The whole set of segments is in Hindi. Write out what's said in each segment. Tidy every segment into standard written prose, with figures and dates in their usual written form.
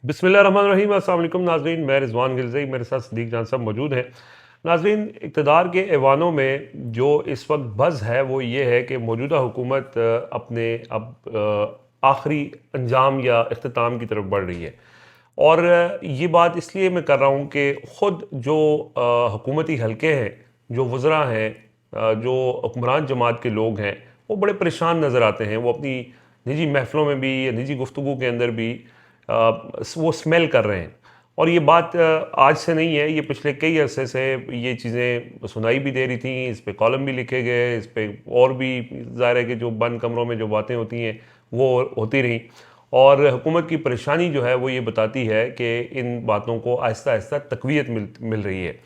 बिस्मिल्लाहिर्रहमानिर्रहीम। अस्सलाम वालेकुम नाज़रीन, मैं रिजवान गिलज़ई, मेरे साथ सदीक जान साहब मौजूद हैं। नाज़रीन, इक़्तिदार के ऐवानों में जो इस वक्त बज़ है वो ये है कि मौजूदा हुकूमत अपने अब आखिरी अंजाम या इख्तिताम की तरफ बढ़ रही है। और ये बात इसलिए मैं कर रहा हूँ कि ख़ुद जो हुकूमती हलके हैं, जो वज़रा हैं, जो हुक्मरान जमात के लोग हैं, वो बड़े परेशान नज़र आते हैं। वो अपनी निजी महफ़िलों में भी या निजी गुफ्तगू के अंदर भी वो स्मेल कर रहे हैं। और ये बात आज से नहीं है, ये पिछले कई अरसे से ये चीज़ें सुनाई भी दे रही थी, इस पे कॉलम भी लिखे गए, इस पे और भी ज़ाहिर है कि जो बंद कमरों में जो बातें होती हैं वो होती रहीं। और हुकूमत की परेशानी जो है वो ये बताती है कि इन बातों को आहिस्ता आहिस्ता तक़वियत मिल रही है।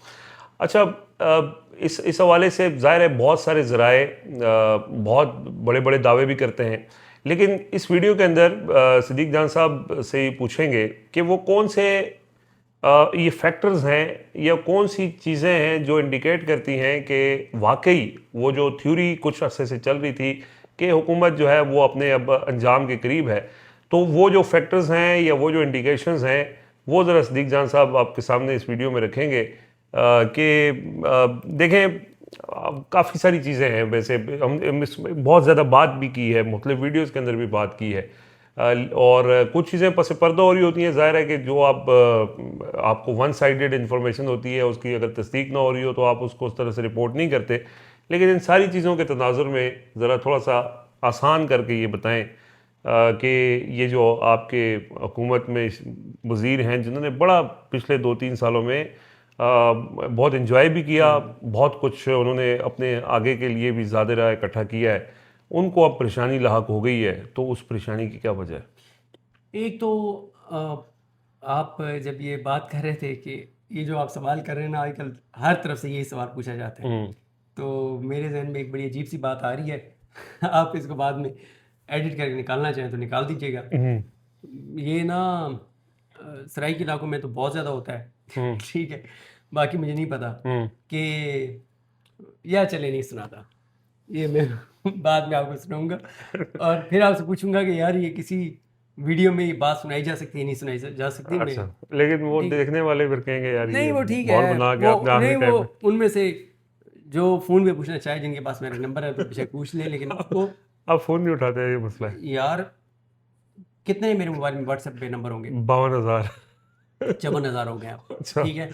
अच्छा, इस हवाले से ज़ाहिर है बहुत सारे ज़राए बहुत बड़े बड़े दावे भी करते हैं, लेकिन इस वीडियो के अंदर सिद्दीक जान साहब से पूछेंगे कि वो कौन से ये फैक्टर्स हैं या कौन सी चीज़ें हैं जो इंडिकेट करती हैं कि वाकई वो जो थ्योरी कुछ अरसे से चल रही थी कि हुकूमत जो है वो अपने अब अंजाम के करीब है। तो वो जो फैक्टर्स हैं या वो जो इंडिकेशंस हैं वो ज़रा सिद्दीक जान साहब आपके सामने इस वीडियो में रखेंगे कि देखें, काफ़ी सारी चीज़ें हैं। वैसे हम इसमें बहुत ज़्यादा बात भी की है, मुख्तलिफ वीडियोज़ के अंदर भी बात की है। और कुछ चीज़ें पस पर्दा हो रही होती हैं। ज़ाहिर है कि जो आपको वन साइडेड इन्फॉर्मेशन होती है, उसकी अगर तस्दीक ना हो रही हो तो आप उसको उस तरह से रिपोर्ट नहीं करते। लेकिन इन सारी चीज़ों के तनाजुर में ज़रा थोड़ा सा आसान करके ये बताएं कि ये जो आपके हुकूमत में वज़ीर हैं जिन्होंने बड़ा पिछले 2-3 सालों में बहुत इन्जॉय भी किया, बहुत कुछ उन्होंने अपने आगे के लिए भी ज़्यादा इकट्ठा किया है, उनको अब परेशानी लाहक हो गई है, तो उस परेशानी की क्या वजह है? एक तो आप जब ये बात कर रहे थे कि ये जो आप सवाल कर रहे हैं ना, आजकल हर तरफ से यही सवाल पूछा जाता है, हम्म। तो मेरे जहन में एक बड़ी अजीब सी बात आ रही है। आप इसको बाद में एडिट करके निकालना चाहें तो निकाल दीजिएगा। हम्म। ये ना सराइकी इलाकों में तो बहुत ज़्यादा होता है। हम्म। ठीक है, बाकी मुझे नहीं पता हम्म। कि या चले नहीं सुनाता, ये मैं बाद में आपको सुनाऊंगा और फिर आपसे पूछूंगा कि यार ये किसी वीडियो में ये बात सुनाई जा सकती है, नहीं सुनाई जा सकती। मैं अच्छा, लेकिन वो ठीक, देखने वाले फिर कहेंगे यार नहीं ये वो ठीक माहौल है, बना के वो आपने नहीं, आखिरी वो टाइम में। उनमें से जो फ़ोन पे पूछना चाहे, जिनके पास मेरा नंबर है तो बेशक पूछ ले, लेकिन वो आप फ़ोन नहीं उठाते, ये मसला है। यार कितने मेरे मोबाइल में व्हाट्सएप पे नंबर होंगे? 52,000। 54,000 हो गए अब। अच्छा, ठीक है,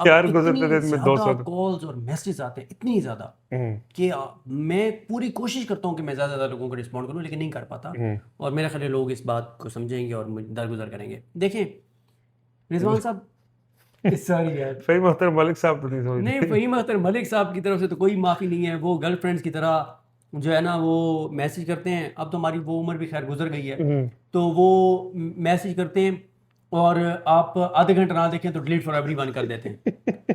अब यार इतनी गुजरते दिन में ज़्यादा 200। कॉल्स और मैसेज आते हैं, इतनी ज़्यादा हम्म। कि मैं पूरी कोशिश करता हूँ कि मैं ज़्यादा से ज़्यादा लोगों को रिस्पॉन्ड करूँ, लेकिन नहीं कर पाता। हम्म। और मेरे ख्याल है लोग इस बात को समझेंगे और मुझे दरगुजर करेंगे। देखें रिजवान साहब, सॉरी यार, फ़हीम अख्तर मलिक साहब तो नहीं नहीं, समझते। फ़हीम अख्तर मलिक साहब की तरफ से तो कोई माफ़ी नहीं है। वो गर्लफ्रेंड्स की तरह जो है ना वो मैसेज करते हैं। अब तो हमारी वो उम्र भी खैर गुजर गई है, हम्म। तो वो मैसेज करते हैं और आप आधे घंटे ना देखें तो डिलीट फॉर एवरीवन कर देते हैं।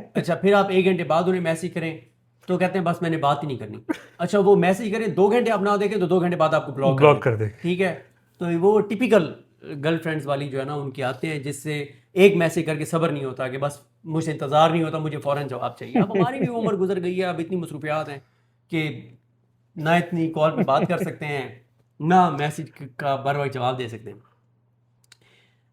अच्छा, फिर आप 1 घंटे बाद उन्हें मैसेज करें तो कहते हैं बस मैंने बात ही नहीं करनी। अच्छा, वो मैसेज करें 2 घंटे आप ना देखें तो 2 घंटे बाद आपको ब्लॉक कर दें। ब्लॉक कर दे। ठीक है, तो वो टिपिकल गर्लफ्रेंड्स वाली जो है ना उनकी आते हैं, जिससे एक मैसेज करके सब्र नहीं होता कि बस मुझे इंतज़ार नहीं होता, मुझे फ़ौरन जवाब चाहिए। अब हमारी भी उम्र गुजर गई है, अब इतनी मसरूफियात हैं कि ना इतनी कॉल पे बात कर सकते हैं, ना मैसेज का बर वक्त जवाब दे सकते हैं।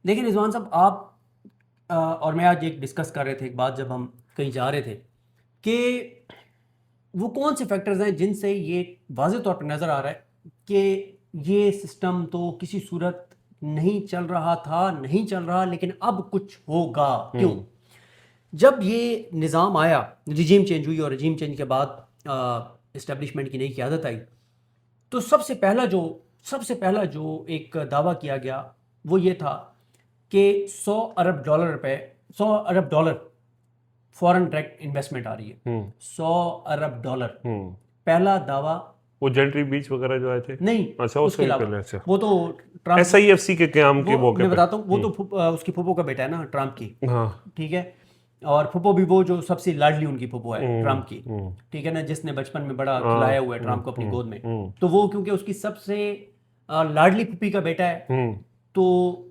लेकिन रिजवान साहब, आप और मैं आज एक डिस्कस कर रहे थे एक बात, जब हम कहीं जा रहे थे, कि वो कौन से फैक्टर्स हैं जिनसे ये वाज़ेह तौर पर नज़र आ रहा है कि ये सिस्टम तो किसी सूरत नहीं चल रहा था, नहीं चल रहा, लेकिन अब कुछ होगा। क्यों? जब ये निज़ाम आया, रिजीम चेंज हुई और रिजीम चेंज के बाद इस्टेब्लिशमेंट की नई क़यादत आई, तो सबसे पहला जो एक दावा किया गया वो ये था कि 100 अरब डॉलर रुपए, 100 अरब डॉलर फॉरेन डायरेक्ट इन्वेस्टमेंट आ रही है। 100 अरब डॉलर पहला दावा। वो जेंट्री बीच वगैरह जो आए थे। नहीं, अच्छा, उसके उससे भी अलावा पहले। अच्छा, वो तो ट्रम्प, SIFC के क्याम के वो मौके मैं पे। बताता हूँ, वो तो उसकी फूफो का बेटा है ना ट्रम्प की। हाँ। ठीक है, और फुप्पो भी वो जो सबसे लाडली उनकी फुप्पो है हम्म। ट्रम्प की। हम्म। ठीक है ना, जिसने बचपन में बड़ा हाँ। खिलाया हुआ है ट्रम्प को अपनी गोद में। हम्म। तो वो क्योंकि उसकी सबसे लाडली फुप्पी का बेटा है, हम्म। तो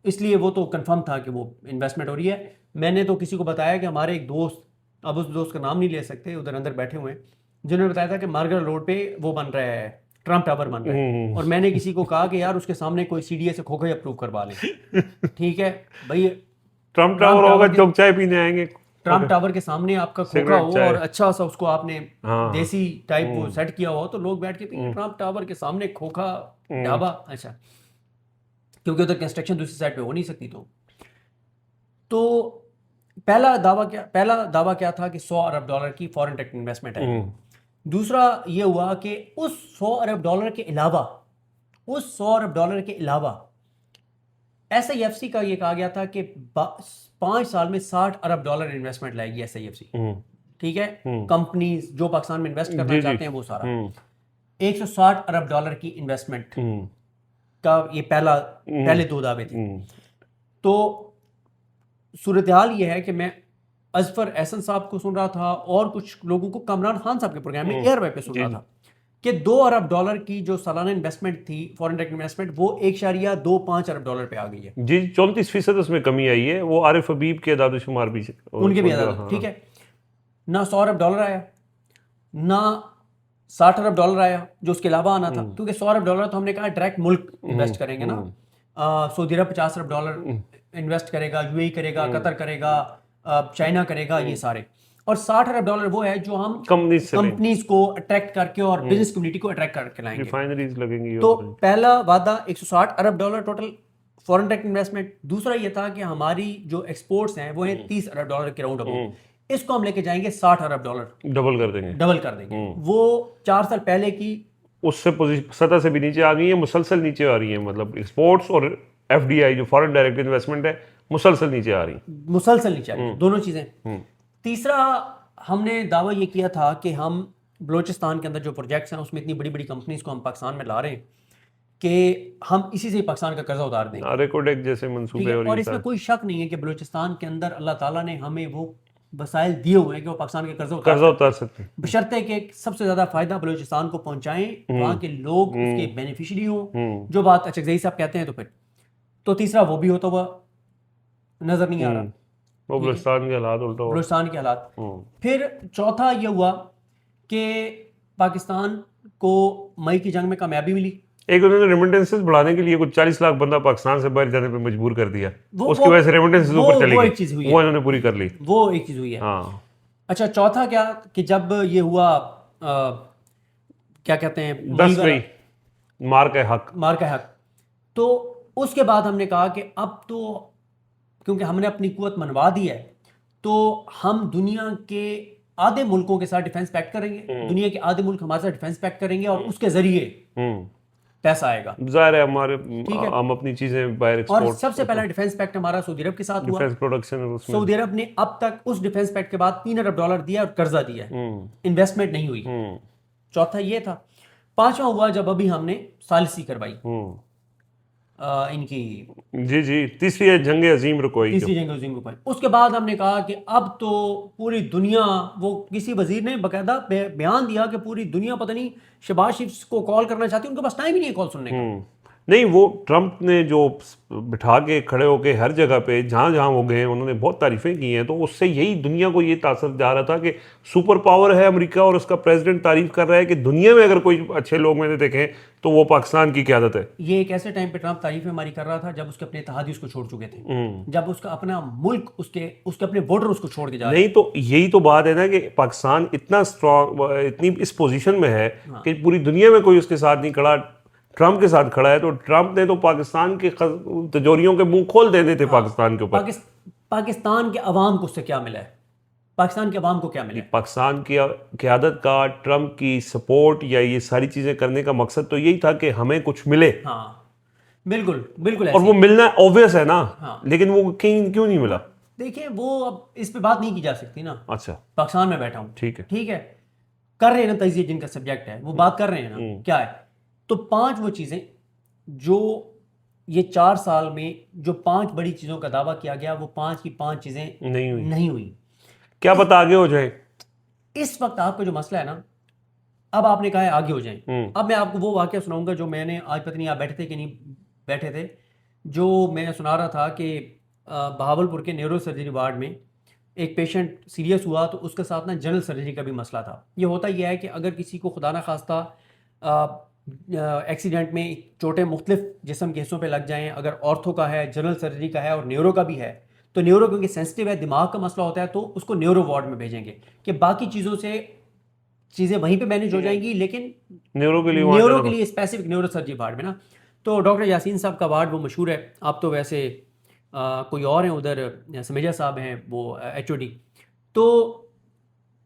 इसलिए वो तो कंफर्म था कि वो इन्वेस्टमेंट हो रही है। मैंने तो किसी को बताया कि हमारे एक दोस्त, अब उस दोस्त का नाम नहीं ले सकते, उधर अंदर बैठे हुए हैं, जिन्होंने बताया था कि मार्गर रोड पे वो बन रहा है, ट्रम्प टावर बन रहा है, और मैंने किसी को कहा कि यार उसके सामने कोई सीडीए से खोखा अप्रूव करवा लें। ठीक है भाई, ट्रम्प टावर होगा, लोग चाय पीने आएंगे, ट्रम्प टावर के सामने आपका खोखा सिगरेट, हो चाय। और अच्छा सा उसको आपने हाँ। देसी टाइप वो सेट किया हो, तो लोग बैठ के पिए। ट्रम्प टावर के सामने खोखा ढाबा, अच्छा, क्योंकि उधर कंस्ट्रक्शन दूसरी साइड पे हो नहीं सकती। तो पहला दावा क्या था कि 100 अरब डॉलर की फॉरेन डायरेक्ट इन्वेस्टमेंट है। दूसरा ये हुआ कि उस 100 अरब डॉलर के अलावा SIFC का ये कहा गया था कि 5 साल में 60 अरब डॉलर इन्वेस्टमेंट लाएगी SIFC। ठीक है, कंपनीज जो पाकिस्तान में इन्वेस्ट करना चाहते हैं वो सारा 160 अरब डॉलर की इन्वेस्टमेंट का ये पहले 2 दावे थे। तो सूरत हाल ये है कि मैं अजफर एहसन साहब को सुन रहा था और कुछ लोगों को, कमरान खान साहब के प्रोग्राम में एयरवे पे सुन रहा था कि 2 अरब डॉलर की जो सालाना इन्वेस्टमेंट थी, फॉरेन डायरेक्ट इन्वेस्टमेंट, वो 1.25 अरब डॉलर पे आ गई है। जी, 34% उसमें कमी आई है। वो आरिफ हबीब के दादुशुमार भी उनके भी आदाद, ठीक है। ना 100 अरब डॉलर आया, ना 60 अरब डॉलर आया जो उसके अलावा आना था, क्योंकि 100 अरब डॉलर तो हमने कहा डायरेक्ट मुल्क इन्वेस्ट करेंगे ना। सऊदी अरब 50 अरब डॉलर इन्वेस्ट करेगा, UAE करेगा, कतर करेगा, चाइना करेगा, ये सारे। और 60 अरब डॉलर वो है जो हम कंपनीज को अट्रैक्ट करके और बिजनेस कम्युनिटी को अट्रैक्ट करके लाएंगे, रिफाइनरीज लगेंगी। तो पहला वादा 160 अरब dollar total foreign direct investment. दूसरा ये था कि हमारी जो एक्सपोर्ट्स हैं वो हैं 30 अरब डॉलर के राउंड अबाउट, इसको हम लेके जाएंगे 60 अरब डॉलर, डबल कर देंगे। वो 4 साल पहले की उससे सतह से भी नीचे आ गई है, मुसलसल नीचे आ रही है। मतलब एक्सपोर्ट्स और FDI जो फॉरेन डायरेक्ट इन्वेस्टमेंट है मुसलसल नीचे आ रही है, दोनों चीजें। तीसरा हमने दावा ये किया था कि हम बलूचिस्तान के अंदर जो प्रोजेक्ट्स हैं उसमें इतनी बड़ी बड़ी कंपनीज को हम पाकिस्तान में ला रहे हैं कि हम इसी से पाकिस्तान का कर्जा उतार देंगे, रेकोडेक जैसे मंसूबे। और इसमें कोई शक नहीं है कि बलूचिस्तान के अंदर अल्लाह ताला ने हमें वो वसाइल दिए हुए हैं कि वो पाकिस्तान के कर्जा उतार सकते हैं, बशर्ते कि सबसे ज्यादा फायदा बलूचिस्तान को पहुंचाएं, वहां के लोग उसके बेनिफिशियरी हों, जो बात अचकज़ई साहब कहते हैं। तो तीसरा वो भी होता हुआ नजर नहीं आ रहा, वो बलूचिस्तान के हालात। फिर चौथा ये हुआ कि पाकिस्तान को मई की जंग में कामयाबी मिली। एक उन्होंने रेमिटेंसेस बढ़ाने के लिए कुछ 40 लाख बंदा पाकिस्तान से बाहर जाने पे मजबूर कर दिया, उसकी वजह से रेमिटेंसेस ऊपर चली गई, वो इन्होंने पूरी कर ली। वो एक चीज हुई है। हाँ। अच्छा, चौथा क्या कि जब ये हुआ क्या कहते हैं 10 मई मार का हक, तो उसके बाद हमने कहा कि अब तो क्योंकि हमने अपनी कुव्वत मनवा दी है, तो हम दुनिया के आधे मुल्कों के साथ डिफेंस पैक्ट करेंगे, दुनिया के आधे मुल्क हमारे साथ डिफेंस पैक्ट करेंगे और उसके जरिए पैसा आएगा। जाहिर है हमारे हम अपनी चीजें बाहर एक्सपोर्ट। और सबसे पहला डिफेंस पैक्ट हमारा सऊदी अरब के साथ हुआ। डिफेंस प्रोडक्शन सऊदी अरब ने अब तक उस डिफेंस पैक्ट के बाद 3 अरब डॉलर दिया और कर्जा दिया, इन्वेस्टमेंट नहीं हुई। चौथा ये था। पांचवा हुआ जब अभी हमने सालिसी करवाई इनकी, जी तीसरी जंग अजीम रुकवाई। उसके बाद हमने कहा कि अब तो पूरी दुनिया, वो किसी वजीर ने बकायदा बयान दिया कि पूरी दुनिया पता नहीं शहबाज शरीफ को कॉल करना चाहती है, उनके पास टाइम ही नहीं है कॉल सुनने का। नहीं, वो ट्रम्प ने जो बिठा के खड़े होके हर जगह पे जहाँ जहाँ वो गए उन्होंने बहुत तारीफें की हैं, तो उससे यही दुनिया को ये तासर जा रहा था कि सुपर पावर है अमेरिका और उसका प्रेसिडेंट तारीफ कर रहा है कि दुनिया में अगर कोई अच्छे लोग मैंने देखे तो वो पाकिस्तान की क़यादत है। ये एक ऐसे टाइम पे ट्रम्प तारीफें हमारी कर रहा था जब उसके अपने इत्तेहादी उसको छोड़ चुके थे, जब उसका अपना मुल्क उसके अपने वोटर उसको छोड़ के जा रहे। नहीं, तो यही तो बात है ना कि पाकिस्तान इतना स्ट्रॉन्ग, इतनी इस पोजीशन में है कि पूरी दुनिया में कोई उसके साथ नहीं खड़ा, ट्रम्प के साथ खड़ा है। तो ट्रम्प ने तो पाकिस्तान के तिजोरियों के मुंह खोल देने थे पाकिस्तान के ऊपर। पाकिस्तान के अवाम को उससे क्या मिला है? पाकिस्तान के अवाम को क्या मिला? पाकिस्तान की क़यादत का, ट्रम्प की सपोर्ट या ये सारी चीजें करने का मकसद तो यही था कि हमें कुछ मिले। हाँ, बिल्कुल और वो मिलना ऑब्वियस है ना। हाँ। लेकिन वो कहीं क्यों नहीं मिला? देखिए, वो अब इस पे बात नहीं की जा सकती ना। अच्छा, पाकिस्तान में बैठा हूँ, ठीक है, कर रहे हैं ना तजिए, जिनका सब्जेक्ट है वो बात कर रहे हैं ना, क्या है। तो 5 वो चीजें जो ये 4 साल में जो 5 बड़ी चीजों का दावा किया गया, वो 5 की 5 चीजें नहीं हुई। क्या पता आगे हो जाए? इस वक्त आपका जो मसला है ना, अब आपने कहा है आगे हो जाए। अब मैं आपको वो वाकया सुनाऊंगा जो मैंने आज, पता नहीं आप बैठे थे कि नहीं बैठे थे, जो मैं सुना रहा था कि बहावलपुर के न्यूरो सर्जरी वार्ड में एक पेशेंट सीरियस हुआ, तो उसके साथ ना जनरल सर्जरी का भी मसला था। ये होता यह है कि अगर किसी को खुदा ना खास्ता एक्सीडेंट में चोटें मुख्तलिफ जिस्म के हिस्सों पे लग जाएं, अगर ऑर्थो का है, जनरल सर्जरी का है और न्यूरो का भी है, तो न्यूरो क्योंकि सेंसिटिव है, दिमाग का मसला होता है, तो उसको न्यूरो वार्ड में भेजेंगे कि बाकी चीज़ों से चीज़ें वहीं पे मैनेज हो जाएंगी, लेकिन न्यूरो के लिए वहाँ न्यूरो जाना के लिए स्पेसिफिक न्यूरो सर्जरी वार्ड में ना। तो डॉक्टर यासीन साहब का वार्ड वो मशहूर है। आप तो वैसे कोई और हैं उधर, समेजा साहब हैं वो HOD, तो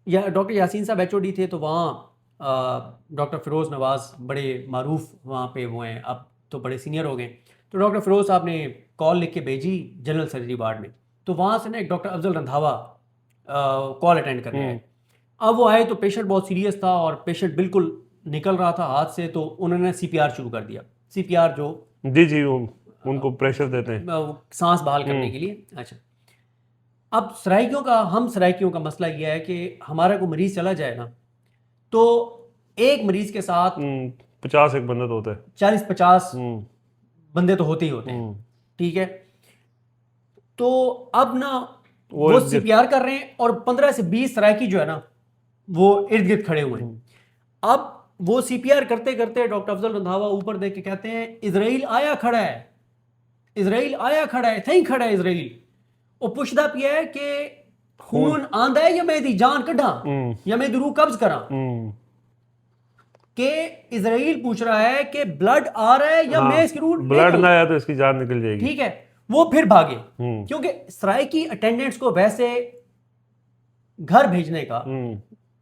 या डॉक्टर यासीन साहब HOD थे, तो वहाँ डॉक्टर फ़िरोज़ नवाज़ बड़े मारूफ वहाँ पे वो हैं, अब तो बड़े सीनियर हो गए। तो डॉक्टर फ़िरोज़ साहब ने कॉल लिख के भेजी जनरल सर्जरी वार्ड में, तो वहाँ से ना एक doctor Afzal Randhawa call attend करने आए। अब वो आए तो पेशेंट बहुत सीरियस था और पेशेंट बिल्कुल निकल रहा था हाथ से, तो उन्होंने CPR शुरू कर दिया। CPR जो जी जी, उनको प्रेशर देते हैं। वो सांस बहाल करने के लिए। अच्छा, अब सराइकियों का मसला यह है कि हमारा कोई मरीज चला जाए ना, तो एक मरीज के साथ 50 एक बंदा तो होता है। 40-50 हम्म, बंदे तो होते ही होते हैं, ठीक है। तो अब ना वो वो CPR कर रहे हैं और 15 से 20 सराइकी जो है ना वो इर्द गिर्द खड़े हुए हैं। अब वो CPR करते करते डॉक्टर अफजल रंधावा ऊपर देख के कहते हैं, इजराइल आया खड़ा है, इजराइल आया खड़ा है, थई खड़ा है इजराइल। वो पुछदा पिया है कि खून आंदा है या मैं दी जान कढ़ा या मैं दी रूह कब्ज करा, कि इजराइल पूछ रहा है कि ब्लड आ रहा है या मैं इसकी रूह ब्लड ना आया तो इसकी जान निकल जाएगी। ठीक है, वो फिर भागे, क्योंकि सराइकी अटेंडेंट्स को वैसे घर भेजने का,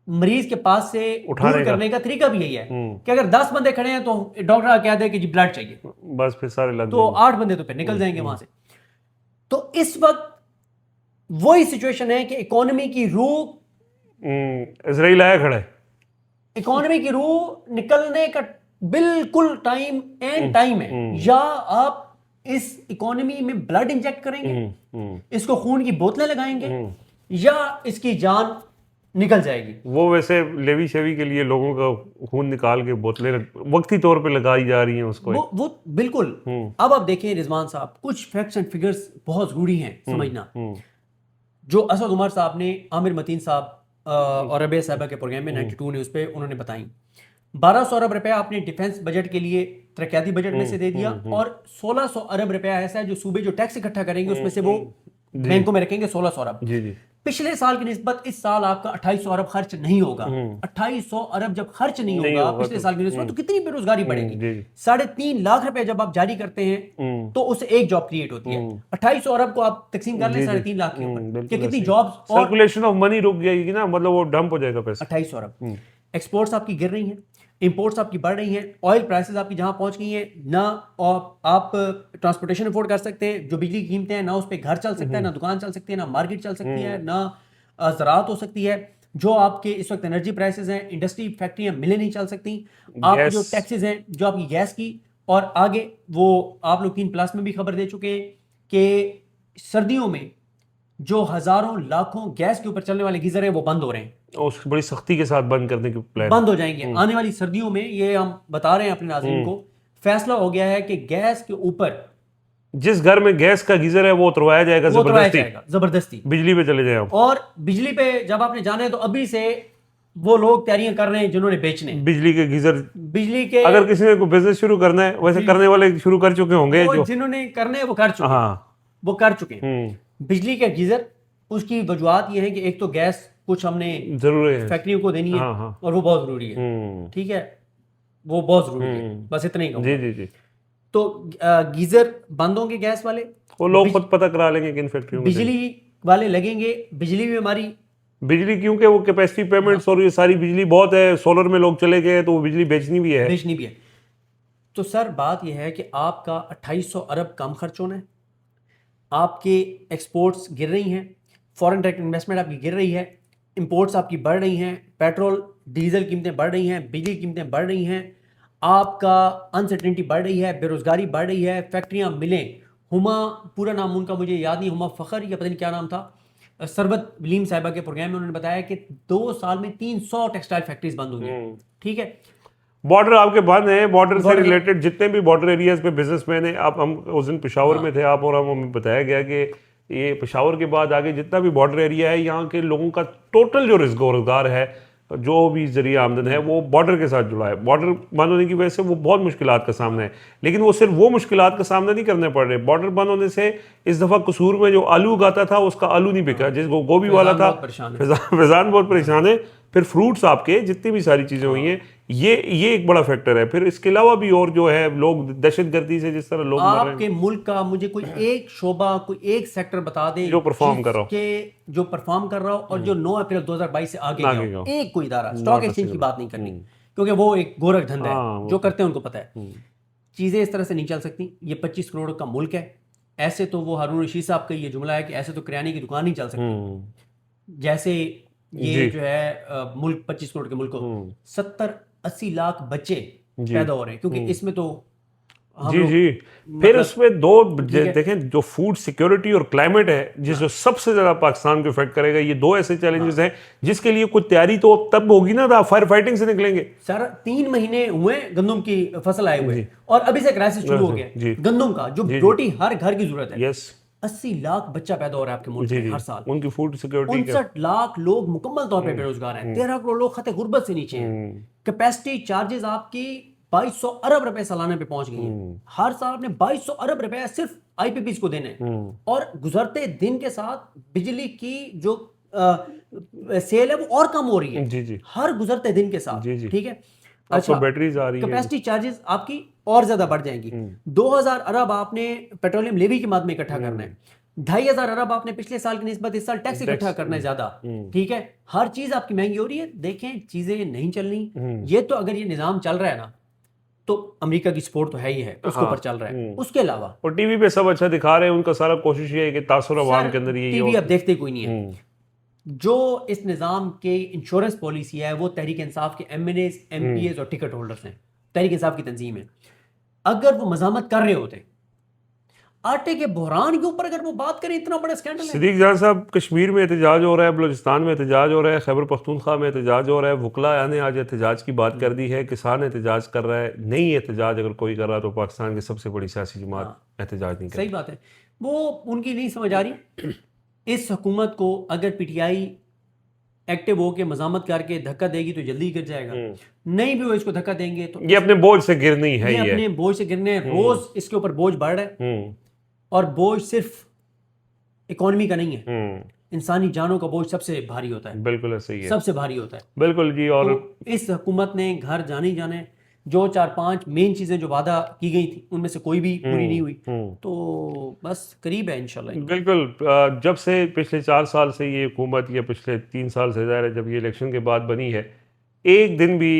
मरीज के पास से दूर करने का तरीका भी यही है कि अगर 10 बंदे खड़े हैं तो डॉक्टर कह दे कि जी ब्लड चाहिए, बस फिर सारे लग तो 8 बंदे तो फिर निकल जाएंगे वहां से। तो इस वक्त वही सिचुएशन है कि इकोनॉमी की रूह, इजराइल आया खड़ा है, इकोनॉमी की रूह निकलने का बिल्कुल टाइम एंड टाइम है। या आप इस इकोनॉमी में ब्लड इंजेक्ट करेंगे, इसको खून की बोतलें लगाएंगे, या इसकी जान निकल जाएगी। वो वैसे लेवी शेवी के लिए लोगों का खून निकाल के बोतलें वक्ती तौर पे लगाई जा रही हैं उसको। वो बिल्कुल। अब आप देखें रिजवान साहब, कुछ फैक्ट्स एंड फिगर्स बहुत जरूरी हैं समझना, जो असद उमर साहब ने, आमिर मतीन साहब और रबे साहबा के प्रोग्राम में 92 न्यूज़ पे उन्होंने बताई। 1200 अरब रुपया आपने डिफेंस बजट के लिए तरक्याती बजट में से दे दिया, और 1600 अरब रुपया ऐसा है जो सूबे जो टैक्स इकट्ठा करेंगे उसमें से वो बैंकों में रखेंगे 1600 अरब। जी जी। पिछले साल की निस्बत इस साल आपका 2800 अरब खर्च नहीं होगा। 2800 अरब जब खर्च नहीं होगा पिछले साल की निस्बत, तो कितनी बेरोजगारी बढ़ेगी। 3.5 लाख रुपए जब आप जारी करते हैं तो उससे एक जॉब क्रिएट होती है। 2800 अरब को आप तकसीम कर लें 3.5 लाख के ऊपर, कि कितनी जॉब्स, और सर्कुलेशन ऑफ मनी रुक जाएगी ना, मतलब वो डंप हो जाएगा पैसा। 2800 अरब। एक्सपोर्ट्स आपकी गिर रही हैं, इंपोर्ट्स आपकी बढ़ रही हैं, ऑयल प्राइसेस आपकी जहां पहुंच गई हैं ना, और आप ट्रांसपोर्टेशन अफोर्ड कर सकते हैं, जो बिजली की कीमतें हैं ना उस पर घर चल सकता है, ना दुकान चल सकती है, ना मार्केट चल सकती है, ना ज़राअत हो सकती है। जो आपके इस वक्त एनर्जी प्राइसेस हैं, इंडस्ट्री फैक्ट्रियां मिलें नहीं चल सकती, आपकी जो टैक्सेस हैं, जो आपकी गैस की, और आगे वो आप लोग 3+ में भी खबर दे चुके हैं कि सर्दियों में जो हजारों लाखों गैस के ऊपर चलने वाले गीजर हैं वो बंद हो रहे हैं, उसकी बड़ी सख्ती के साथ बंद करने की प्लान बंद हो जाएंगे आने वाली सर्दियों में। ये हम बता रहे हैं अपने नाज़रीन को, फैसला हो गया है कि गैस के ऊपर जिस घर में गैस का गीजर है वो उतरवाया जाएगा जबरदस्ती, बिजली पे चले जाए। और बिजली पे जब आपने जाना है तो अभी से वो लोग तैयारियां कर रहे हैं जिन्होंने बेचने बिजली के गीजर, बिजली के, अगर किसी ने कोई बिजनेस शुरू करना है, वैसे करने वाले शुरू कर चुके होंगे, जो जिन्होंने करने हैं वो कर चुके हैं, वो कर चुके हैं। बिजली के गीजर, उसकी वजूहत ये है कि एक तो गैस कुछ हमने जरूरी है, फैक्ट्रियों को देनी है, और वो बहुत जरूरी है, ठीक है, वो बहुत जरूरी है, बस इतना ही कहूँगा। जी जी जी। तो गीजर बंद होंगे गैस वाले, वो लोग खुद पता करा लेंगे कि इन फैक्ट्रियों में बिजली वाले लगेंगे। बिजली भी हमारी, बिजली क्योंकि वो कैपेसिटी पेमेंट्स और ये सारी बिजली बहुत है, सोलर में लोग चले गए तो वो बिजली बेचनी भी है। तो सर बात यह है कि आपका 2800 अरब कम खर्च होना है, आपके एक्सपोर्ट्स गिर रही हैं, फॉरेन डायरेक्ट इन्वेस्टमेंट आपकी गिर रही है, इंपोर्ट्स आपकी बढ़ रही हैं, पेट्रोल डीजल कीमतें बढ़ रही हैं, बिजली कीमतें बढ़ रही हैं, आपका अनसर्टेनिटी बढ़ रही है, बेरोजगारी बढ़ रही है, फैक्ट्रियां मिलें। हुमा, पूरा नाम उनका मुझे याद नहीं, हुमा फ़खर या पता नहीं क्या नाम था, सरबत वलीम साहिबा के प्रोग्राम में उन्होंने बताया कि 2 साल में 300 टेक्सटाइल फैक्ट्रीज बंद हुई हैं, ठीक है। बॉर्डर आपके बंद हैं, बॉर्डर से रिलेटेड जितने भी बॉर्डर एरियाज पे बिजनेसमैन हैं, आप, हम उस दिन पेशावर में थे, आप और हमें बताया गया कि ये पेशावर के बाद आगे जितना भी बॉर्डर एरिया है, यहाँ के लोगों का टोटल जो रोजगार है जो भी जरिया आमदन है वो बॉर्डर के साथ जुड़ा है। बॉर्डर बंद होने की वजह से वो बहुत मुश्किलात का सामना है, लेकिन वो सिर्फ वो मुश्किलात का सामना नहीं करने पड़ रहे। बॉर्डर बंद होने से इस दफ़ा कसूर में जो आलू उगाता था उसका आलू नहीं बिका, जिस गोभी वाला था फैज़ान बहुत परेशान है। फिर फ्रूट्स आपके जितनी भी सारी चीज़ें हुई हैं, ये एक बड़ा फैक्टर है। फिर इसके अलावा भी और जो है लोग दहशतगर्दी से जिस तरह लोग मर रहे आपके मुल्क का मुझे कोई एक शोबा, कोई एक सेक्टर बता दें जो परफॉर्म कर रहा हो, जिसके जो परफॉर्म कर रहा हो और जो 9 अप्रैल 2022 से आगे गया हो। एक कोई इदारा, स्टॉक एक्सचेंज की बात नहीं करनी, क्योंकि वो एक गोरख धंधा है, जो करते हैं उनको पता है। चीज़ें इस तरह से नहीं चल सकती। ये 25 करोड़ का मुल्क है। ऐसे तो वो हारून रशीद साहब का ये जुमला है कि ऐसे तो किराने की दुकान नहीं चल सकती। जैसे ये जो है मुल्क 25 करोड़ के मुल्क को 70-80 लाख बच्चे पैदा हो रहे हैं, क्योंकि इसमें तो जी जी फिर उसमें दो देखें, जो फूड सिक्योरिटी और क्लाइमेट है जिसको सबसे ज्यादा पाकिस्तान को इफेक्ट करेगा, ये दो ऐसे चैलेंजेस हैं जिसके लिए कुछ तैयारी तो तब होगी ना, फायर फाइटिंग से निकलेंगे। सर 3 महीने हुए गंदम की फसल आए हुए और अभी से क्राइसिस शुरू हो गया गंदम का, जो रोटी हर घर की जरूरत है। 80 लाख बच्चा पैदा हो रहा है आपके मुल्क में हर साल। उनकी फूड सिक्योरिटी 59 लाख लोग मुकम्मल तौर पे बेरोजगार हैं। 13 करोड़ लोग खतरे गुर्बत से नीचे हैं। कैपेसिटी चार्जेस आपकी 2200 अरब रुपए सालाना पे पहुंच गई हैं। हर साल आपने 2200 अरब रुपए सिर्फ आईपीपीज को देने हैं। और गुजरते दिन के साथ बिजली की जो सेल है वो और कम हो रही है। जी हर गुजरते दिन के साथ, ठीक है। अच्छा, बैटरीज आ रही है, कैपेसिटी चार्जेस आपकी और ज्यादा बढ़ जाएंगी। 2000 अरब आपने पेट्रोलियम लेवी के माध्यम इकट्ठा करना है। 2500 अरब आपने पिछले साल की निस्बत इस साल टैक्स इकट्ठा करना है ज्यादा, ठीक है। हर चीज आपकी महंगी हो रही है। देखें, चीजें नहीं चल रही। ये तो अगर ये निजाम चल रहा है ना, तो अमेरिका की सपोर्ट तो है ही है, उसके ऊपर चल रहा है। उसके अलावा और टीवी पे सब अच्छा दिखा रहे हैं, उनका सारा कोशिश ये है कि तासुर अवाम के अंदर ये टीवी अब देखते कोई नहीं है। जो इस निज़ाम के इंश्योरेंस पॉलिसी है वो तहरीक इंसाफ के एमएनएस, एमपीएस और टिकट होल्डर्स हैं। तहरीक इंसाफ की तंजीम है। अगर वो मजामत कर रहे होते आटे के बहरान के ऊपर, अगर वो बात करें, इतना बड़ा स्कैंडल है। सिद्दीक जान साहब, कश्मीर में एहतजाज हो रहा है, बलूचिस्तान में एहतजाज हो रहा है, खैबर पख्तूनख्वा में एहतजाज हो रहा है, वकला ने आज एहतजाज की बात कर दी है, किसान एहतजाज कर रहा है। नहीं एहतजाज अगर कोई कर रहा है तो पाकिस्तान की सबसे बड़ी सियासी जमात एहतजाज नहीं कर रही। सही बात है, वो उनकी नहीं समझ आ रही। इस हुकूमत को अगर पीटीआई एक्टिव होकर मजामत करके धक्का देगी तो जल्दी गिर जाएगा। नहीं भी वो इसको धक्का देंगे तो ये अपने बोझ से गिरनी है, ये अपने बोझ से गिरने। रोज इसके ऊपर बोझ बढ़ रहा है, और बोझ सिर्फ इकोनॉमी का नहीं है, इंसानी जानों का बोझ सबसे भारी होता है। बिल्कुल ऐसे ही है, सबसे भारी होता है। बिल्कुल जी। और तो इस हुकूमत ने घर जाने जाने जो 4-5 मेन चीजें जो वादा की गई थी उनमें से कोई भी पूरी नहीं हुई। तो बस करीब है इंशाल्लाह। बिल्कुल, जब से पिछले 4 साल से ये हुकूमत, या पिछले 3 साल से ज़्यादा जब ये इलेक्शन के बाद बनी है, एक दिन भी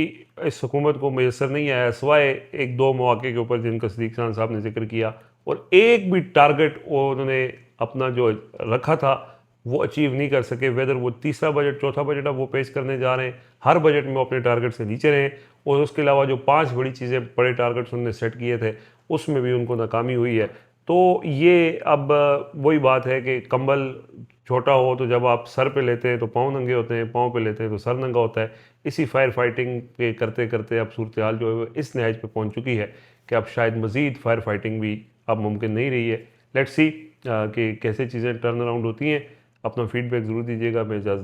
इस हुकूमत को मैसर नहीं आया, सिवाय 1-2 मौके के ऊपर जिनका सिद्दीक खान साहब ने जिक्र किया। और एक भी टारगेट उन्होंने अपना जो रखा था वो अचीव नहीं कर सके। वेदर वो तीसरा बजट, चौथा बजट अब वो पेश करने जा रहे हैं, हर बजट में वो अपने टारगेट से नीचे रहे। और उसके अलावा जो 5 बड़ी चीज़ें, बड़े टारगेट्स उन्होंने सेट किए थे, उसमें भी उनको नाकामी हुई है। तो ये अब वही बात है कि कंबल छोटा हो तो जब आप सर पे लेते हैं तो पाँव नंगे होते हैं, पाँव पे लेते हैं तो सर नंगा होता है। इसी फायर फाइटिंग के करते करते अब सूरत हाल जो है इस नहज पे पहुंच चुकी है कि अब शायद मज़ीद फायर फाइटिंग भी अब मुमकिन नहीं रही है। लेट्स सी कि कैसे चीज़ें टर्न अराउंड होती हैं। अपना फीडबैक ज़रूर दीजिएगा। मैं इजाज़त